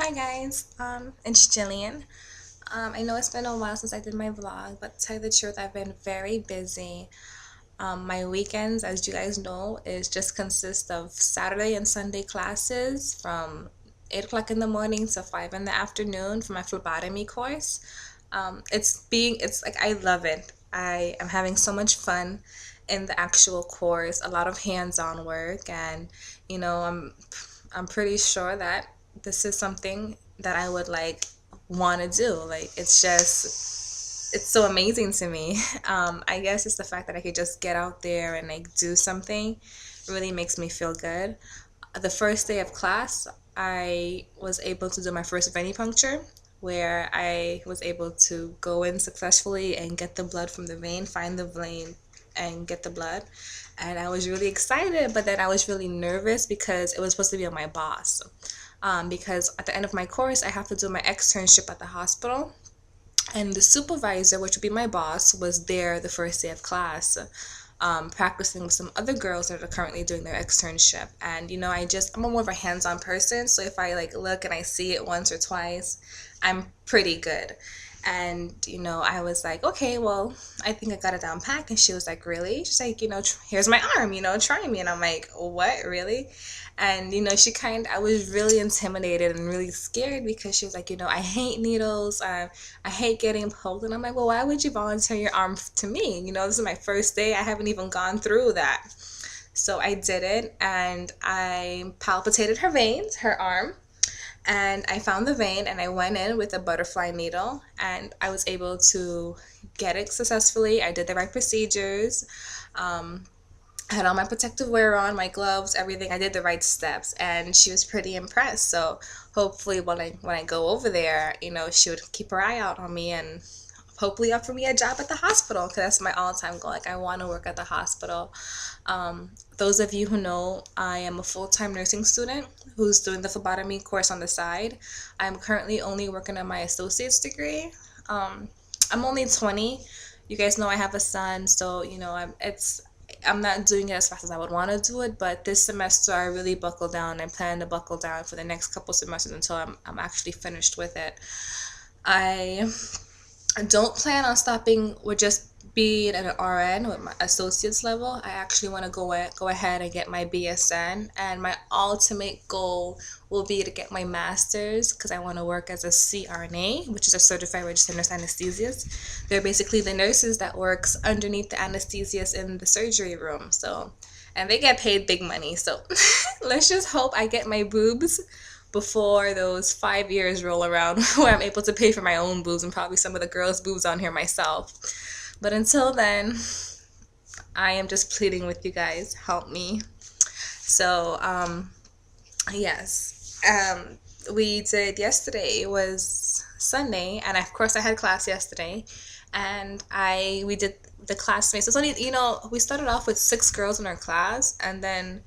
Hi guys, it's Jillian. I know it's been a while since I did my vlog, but to tell you the truth, I've been very busy. My weekends, as you guys know, is just consist of Saturday and Sunday classes from 8 o'clock in the morning to 5 in the afternoon for my phlebotomy course. It's like I love it. I am having so much fun in the actual course, a lot of hands-on work, and you know, I'm pretty sure that this is something that I would like want to do. Like it's so amazing to me. I guess it's the fact that I could just get out there and like do something really makes me feel good. The first day of class, I was able to do my first venipuncture, where I was able to go in successfully and get the blood from the vein, find the vein, and get the blood. And I was really excited, but then I was really nervous because it was supposed to be on my boss. Because at the end of my course, I have to do my externship at the hospital. And the supervisor, which would be my boss, was there the first day of class, practicing with some other girls that are currently doing their externship. And I'm a more of a hands-on person, so if I like look and I see it once or twice, I'm pretty good. And I was like, okay, well, I think I got it down pat. And she was like, really? She's like, here's my arm, try me. And I'm like, what, really? And I was really intimidated and really scared because she was like, I hate needles. I hate getting poked. And I'm like, well, why would you volunteer your arm to me? This is my first day. I haven't even gone through that. So I did it, and I palpitated her veins, her arm, and I found the vein, and I went in with a butterfly needle, and I was able to get it successfully. I did the right procedures. I had all my protective wear on, my gloves, everything. I did the right steps, and she was pretty impressed. So hopefully, when I go over there, she would keep her eye out on me and hopefully offer me a job at the hospital, because that's my all-time goal. Like, I want to work at the hospital. Those of you who know, I am a full-time nursing student who's doing the phlebotomy course on the side. I'm currently only working on my associate's degree. I'm only 20. You guys know I have a son, so I'm not doing it as fast as I would want to do it, but this semester I really buckled down. I plan to buckle down for the next couple semesters until I'm actually finished with it. I don't plan on stopping with just being an RN with my associate's level. I actually want to go ahead and get my BSN, and my ultimate goal will be to get my master's, because I want to work as a CRNA, which is a certified registered nurse anesthesiast. They're basically the nurses that works underneath the anesthesiast in the surgery room. So, and they get paid big money. So let's just hope I get my boobs before those 5 years roll around where I'm able to pay for my own boobs and probably some of the girls' boobs on here myself. But until then, I am just pleading with you guys, help me. So, yes, we did yesterday. It was Sunday, and of course I had class yesterday, and we did the classmates. It's only, we started off with 6 girls in our class, and then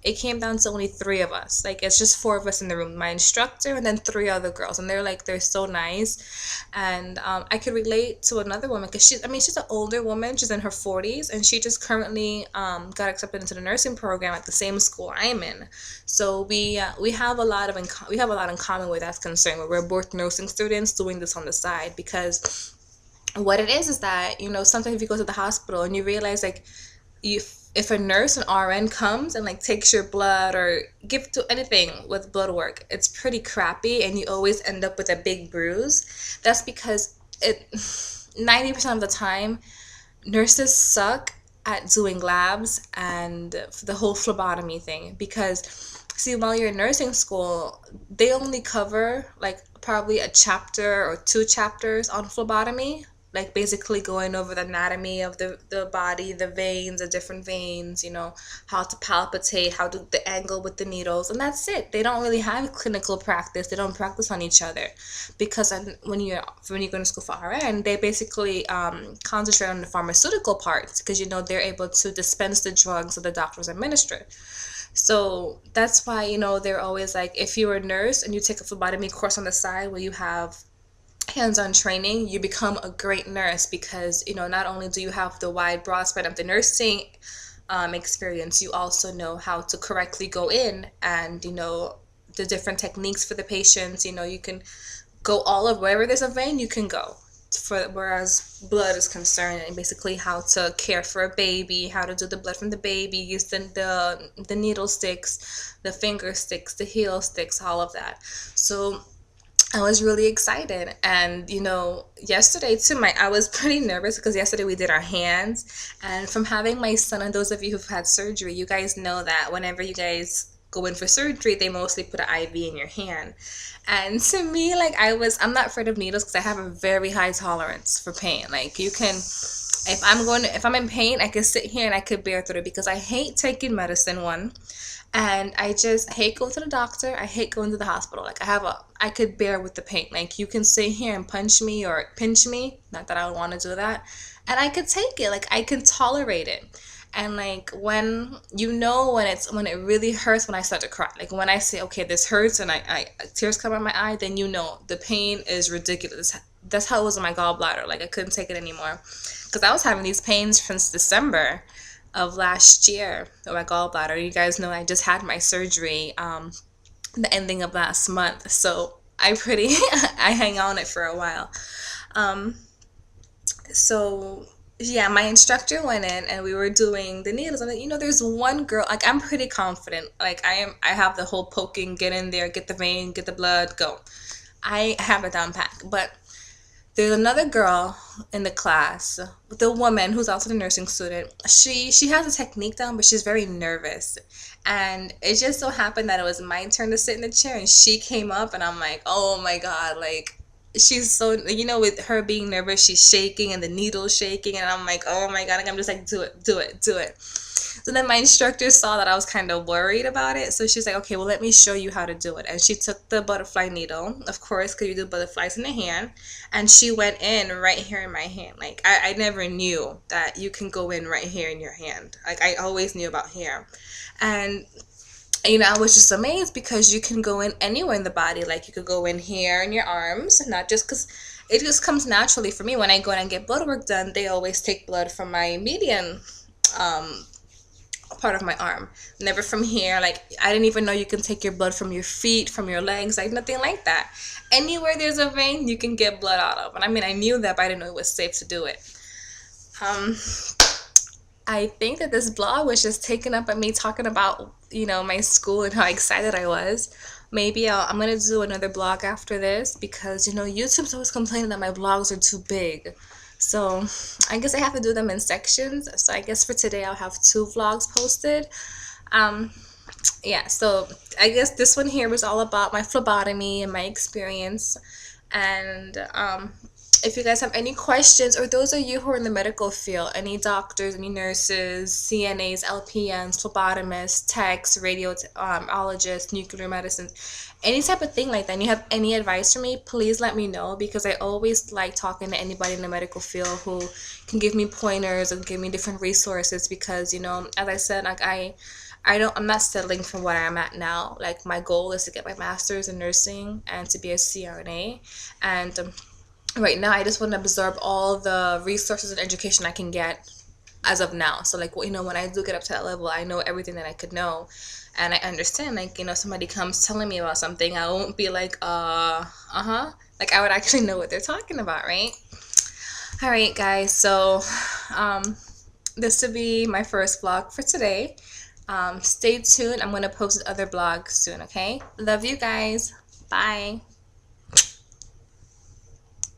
it came down to only 3 of us. Like, it's just 4 of us in the room, my instructor and then 3 other girls, and they're so nice. And I could relate to another woman, because she's an older woman. She's in her 40s, and she just currently got accepted into the nursing program at the same school I'm in. So we have a lot in common where that's concerned, where we're both nursing students doing this on the side. Because what it is that, sometimes if you go to the hospital and you realize, like, if a nurse, an RN, comes and like takes your blood or give to anything with blood work, it's pretty crappy, and you always end up with a big bruise. That's because 90% of the time, nurses suck at doing labs and the whole phlebotomy thing. Because see, while you're in nursing school, they only cover like probably a chapter or 2 chapters on phlebotomy, like basically going over the anatomy of the body, the veins, the different veins, how to palpitate, how to the angle with the needles, and that's it. They don't really have clinical practice. They don't practice on each other, because when you're going to school for RN, they basically concentrate on the pharmaceutical parts, because they're able to dispense the drugs that the doctors administer. So that's why they're always like, if you're a nurse and you take a phlebotomy course on the side where you have hands-on training, you become a great nurse, because not only do you have the wide broad spread of the nursing experience, you also know how to correctly go in and the different techniques for the patients. You know, you can go all of wherever there's a vein, you can go. For whereas blood is concerned, and basically how to care for a baby, how to do the blood from the baby, use the needle sticks, the finger sticks, the heel sticks, all of that. So I was really excited. And you know, yesterday too, my I was pretty nervous because yesterday we did our hands. And from having my son, and those of you who've had surgery, you guys know that whenever you guys go in for surgery, they mostly put an IV in your hand. And to me, like, I'm not afraid of needles because I have a very high tolerance for pain. Like, you can, if I'm in pain, I can sit here and I could bear through it because I hate taking medicine, one. And I just hate going to the doctor. I hate going to the hospital. Like, I could bear with the pain. Like, you can sit here and punch me or pinch me. Not that I would want to do that. And I could take it. Like, I can tolerate it. And like when you know when it really hurts, when I start to cry, like when I say, okay, this hurts, and I tears come out my eye, then you know the pain is ridiculous. That's how it was in my gallbladder. Like I couldn't take it anymore because I was having these pains since December of last year with my gallbladder. You guys know I just had my surgery the ending of last month, so I hang on it for a while. Um, so yeah, my instructor went in and we were doing the needles. I'm like, you know, there's one girl, like I'm pretty confident. Like I have the whole poking, get in there, get the vein, get the blood, go. I have it down pat. But there's another girl in the class, the woman who's also the nursing student. She has a technique down, but she's very nervous. And it just so happened that it was my turn to sit in the chair, and she came up, and I'm like, oh my God, like she's so, you know, with her being nervous, she's shaking and the needle's shaking, and I'm like, oh my God, like, I'm just like, do it, do it, do it. So then my instructor saw that I was kind of worried about it, so she's like, okay, well, let me show you how to do it. And she took the butterfly needle, of course, because you do butterflies in the hand, and she went in right here in my hand. Like I never knew that you can go in right here in your hand. Like I always knew about here. And you know, I was just amazed because you can go in anywhere in the body. Like you could go in here in your arms, not just because it just comes naturally for me. When I go in and get blood work done, they always take blood from my median part of my arm, never from here. Like I didn't even know you can take your blood from your feet, from your legs, like nothing like that. Anywhere there's a vein, you can get blood out of. And I mean, I knew that, but I didn't know it was safe to do it. Um, I think that this blog was just taken up by me talking about, you know, my school and how excited I was. Maybe I'm going to do another blog after this because, you know, YouTube's always complaining that my blogs are too big. So I guess I have to do them in sections. So I guess for today I'll have 2 vlogs posted. Yeah, so I guess this one here was all about my phlebotomy and my experience. And if you guys have any questions, or those of you who are in the medical field, any doctors, any nurses, CNAs, LPNs, phlebotomists, techs, radiologists, nuclear medicine, any type of thing like that, and you have any advice for me, please let me know, because I always like talking to anybody in the medical field who can give me pointers and give me different resources, because, you know, as I said, like I'm not settling for what I'm at now. Like my goal is to get my master's in nursing and to be a CRNA. And right now I just want to absorb all the resources and education I can get as of now. So like, you know, when I do get up to that level, I know everything that I could know, and I understand, like, you know, somebody comes telling me about something, I won't be like like I would actually know what they're talking about, right? All right, guys, so this will be my first vlog for today. Stay tuned. I'm going to post other blogs soon. Okay, love you guys. Bye.